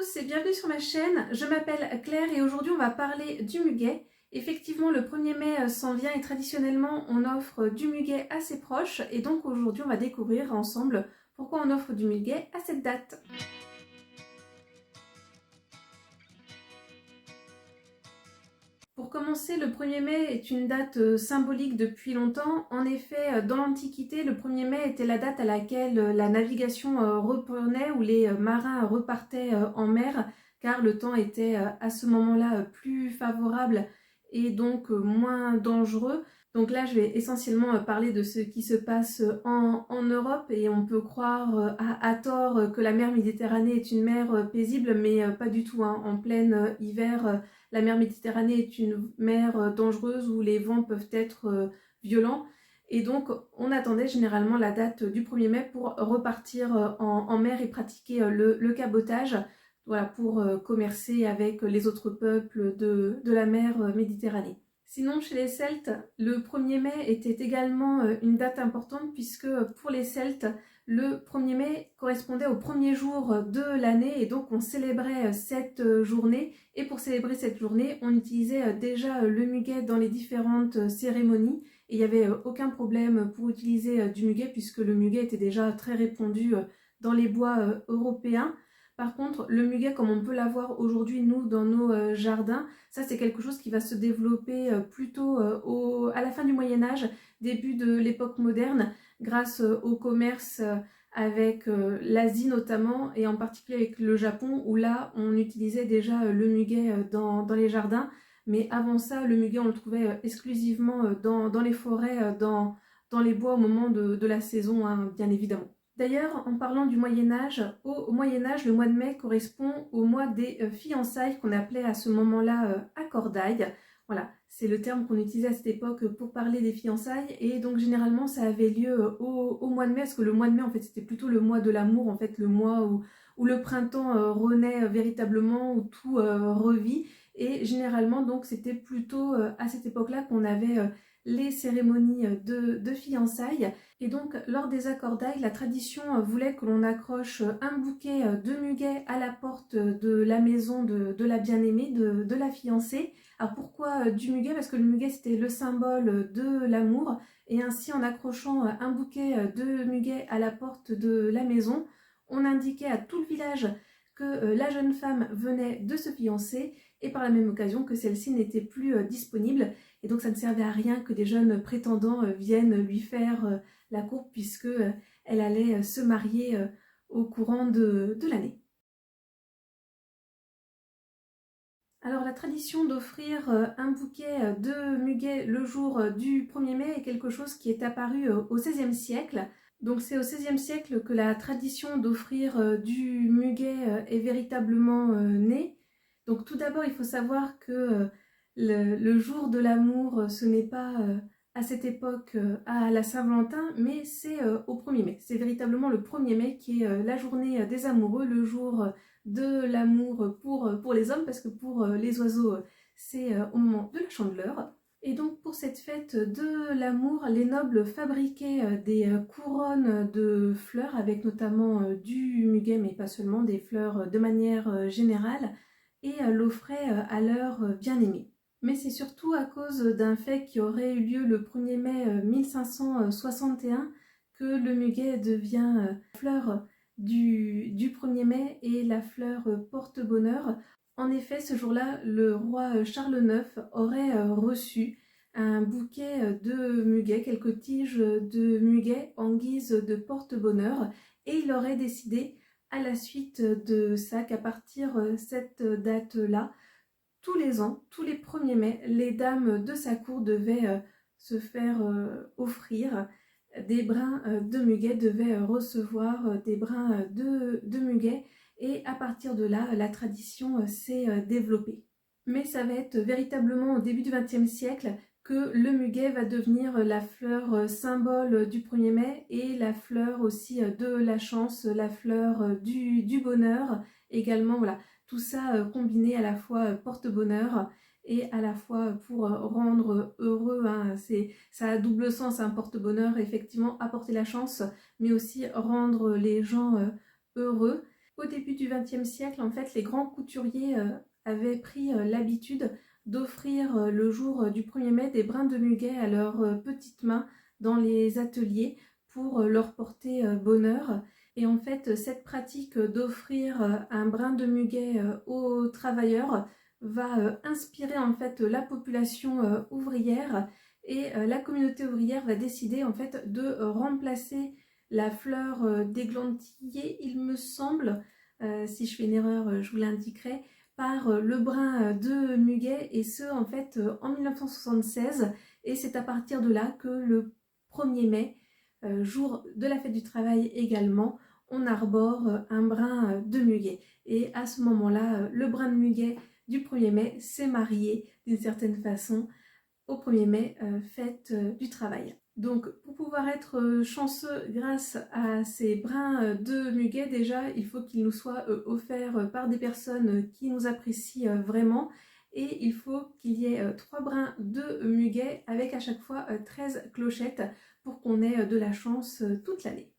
tous et bienvenue sur ma chaîne, je m'appelle Claire et aujourd'hui on va parler du muguet. Effectivement le 1er mai s'en vient et traditionnellement on offre du muguet à ses proches et donc aujourd'hui on va découvrir ensemble pourquoi on offre du muguet à cette date. Pour commencer, le 1er mai est une date symbolique depuis longtemps. En effet, dans l'Antiquité, le 1er mai était la date à laquelle la navigation reprenait, où les marins repartaient en mer, car le temps était à ce moment-là plus favorable et donc moins dangereux. Donc là, je vais essentiellement parler de ce qui se passe en Europe et on peut croire à tort que la mer Méditerranée est une mer paisible, mais pas du tout, hein. En plein hiver, la mer Méditerranée est une mer dangereuse où les vents peuvent être violents. Et donc, on attendait généralement la date du 1er mai pour repartir en mer et pratiquer le cabotage, voilà, pour commercer avec les autres peuples de la mer Méditerranée. Sinon, chez les Celtes, le 1er mai était également une date importante puisque pour les Celtes, le 1er mai correspondait au premier jour de l'année et donc on célébrait cette journée. Et pour célébrer cette journée, on utilisait déjà le muguet dans les différentes cérémonies. Et il n'y avait aucun problème pour utiliser du muguet puisque le muguet était déjà très répandu dans les bois européens. Par contre, le muguet, comme on peut l'avoir aujourd'hui, nous, dans nos jardins, ça c'est quelque chose qui va se développer plutôt à la fin du Moyen-Âge, début de l'époque moderne, grâce au commerce avec l'Asie notamment, et en particulier avec le Japon, où là, on utilisait déjà le muguet dans les jardins. Mais avant ça, le muguet, on le trouvait exclusivement dans les forêts, dans les bois au moment de la saison, hein, bien évidemment. D'ailleurs, en parlant du Moyen-Âge, au Moyen-Âge, le mois de mai correspond au mois des fiançailles qu'on appelait à ce moment-là accordailles. Voilà, c'est le terme qu'on utilisait à cette époque pour parler des fiançailles et donc généralement ça avait lieu au mois de mai parce que le mois de mai en fait c'était plutôt le mois de l'amour, en fait le mois où le printemps renaît véritablement, où tout revit et généralement donc c'était plutôt à cette époque-là qu'on avait les cérémonies de fiançailles. Et donc, lors des accordailles, la tradition voulait que l'on accroche un bouquet de muguet à la porte de la maison de la bien-aimée, de la fiancée. Alors pourquoi du muguet? Parce que le muguet c'était le symbole de l'amour. Et ainsi, en accrochant un bouquet de muguet à la porte de la maison, on indiquait à tout le village que la jeune femme venait de se fiancer et par la même occasion que celle-ci n'était plus disponible. Et donc ça ne servait à rien que des jeunes prétendants viennent lui faire la cour puisque elle allait se marier au courant de l'année. Alors la tradition d'offrir un bouquet de muguet le jour du 1er mai est quelque chose qui est apparu au XVIe siècle. Donc c'est au XVIe siècle que la tradition d'offrir du muguet est véritablement née. Donc tout d'abord il faut savoir que le jour de l'amour ce n'est pas à cette époque à la Saint-Valentin, mais c'est au 1er mai. C'est véritablement le 1er mai qui est la journée des amoureux, le jour de l'amour pour les hommes, parce que pour les oiseaux, c'est au moment de la Chandeleur. Et donc pour cette fête de l'amour, les nobles fabriquaient des couronnes de fleurs, avec notamment du muguet, mais pas seulement, des fleurs de manière générale, et l'offraient à leurs bien-aimés. Mais c'est surtout à cause d'un fait qui aurait eu lieu le 1er mai 1561 que le muguet devient fleur du 1er mai et la fleur porte-bonheur. En effet, ce jour-là, le roi Charles IX aurait reçu un bouquet de muguet, quelques tiges de muguet en guise de porte-bonheur, et il aurait décidé à la suite de ça qu'à partir de cette date-là, tous les ans, tous les 1er mai, les dames de sa cour devaient se faire offrir des brins de muguet, devaient recevoir des brins de muguet, et à partir de là, la tradition s'est développée. Mais ça va être véritablement au début du XXe siècle que le muguet va devenir la fleur symbole du 1er mai et la fleur aussi de la chance, la fleur du bonheur également, voilà. Tout ça combiné à la fois porte-bonheur et à la fois pour rendre heureux, hein. Ça a double sens, un porte-bonheur, effectivement, apporter la chance, mais aussi rendre les gens heureux. Au début du XXe siècle, en fait, les grands couturiers avaient pris l'habitude d'offrir le jour du 1er mai des brins de muguet à leurs petites mains dans les ateliers pour leur porter bonheur. Et en fait, cette pratique d'offrir un brin de muguet aux travailleurs va inspirer en fait la population ouvrière, et la communauté ouvrière va décider en fait de remplacer la fleur d'églantiller, il me semble, si je fais une erreur, je vous l'indiquerai, par le brin de muguet, et ce en fait en 1976. Et c'est à partir de là que le 1er mai, jour de la fête du travail également, on arbore un brin de muguet. Et à ce moment-là, le brin de muguet du 1er mai s'est marié d'une certaine façon au 1er mai, fête du travail. Donc pour pouvoir être chanceux grâce à ces brins de muguet, déjà il faut qu'ils nous soient offerts par des personnes qui nous apprécient vraiment, et il faut qu'il y ait 3 brins de muguet avec à chaque fois 13 clochettes pour qu'on ait de la chance toute l'année.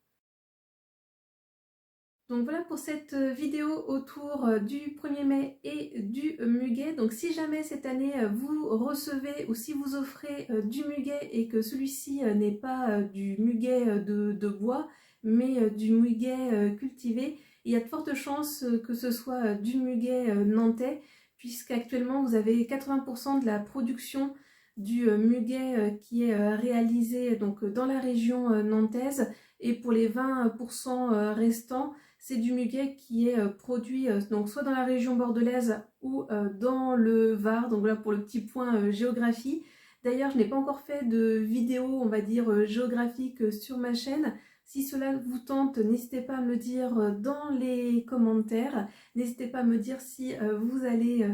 Donc voilà pour cette vidéo autour du 1er mai et du muguet. Donc si jamais cette année vous recevez ou si vous offrez du muguet et que celui-ci n'est pas du muguet de bois, mais du muguet cultivé, il y a de fortes chances que ce soit du muguet nantais, puisqu'actuellement vous avez 80% de la production du muguet qui est réalisée donc, dans la région nantaise, et pour les 20% restants, c'est du muguet qui est produit donc soit dans la région bordelaise ou dans le Var. Donc voilà pour le petit point géographie. D'ailleurs, je n'ai pas encore fait de vidéo, on va dire, géographique sur ma chaîne. Si cela vous tente, n'hésitez pas à me le dire dans les commentaires. N'hésitez pas à me dire si vous allez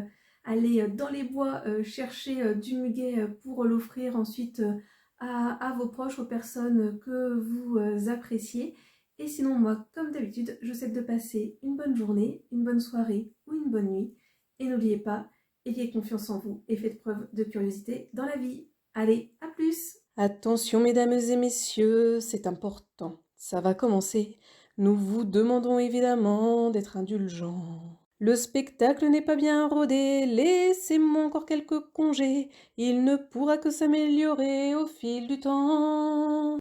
aller dans les bois chercher du muguet pour l'offrir ensuite à vos proches, aux personnes que vous appréciez. Et sinon, moi, comme d'habitude, je vous souhaite de passer une bonne journée, une bonne soirée ou une bonne nuit. Et n'oubliez pas, ayez confiance en vous et faites preuve de curiosité dans la vie. Allez, à plus! Attention, mesdames et messieurs, c'est important. Ça va commencer. Nous vous demandons évidemment d'être indulgents. Le spectacle n'est pas bien rodé, laissez-moi encore quelques congés. Il ne pourra que s'améliorer au fil du temps.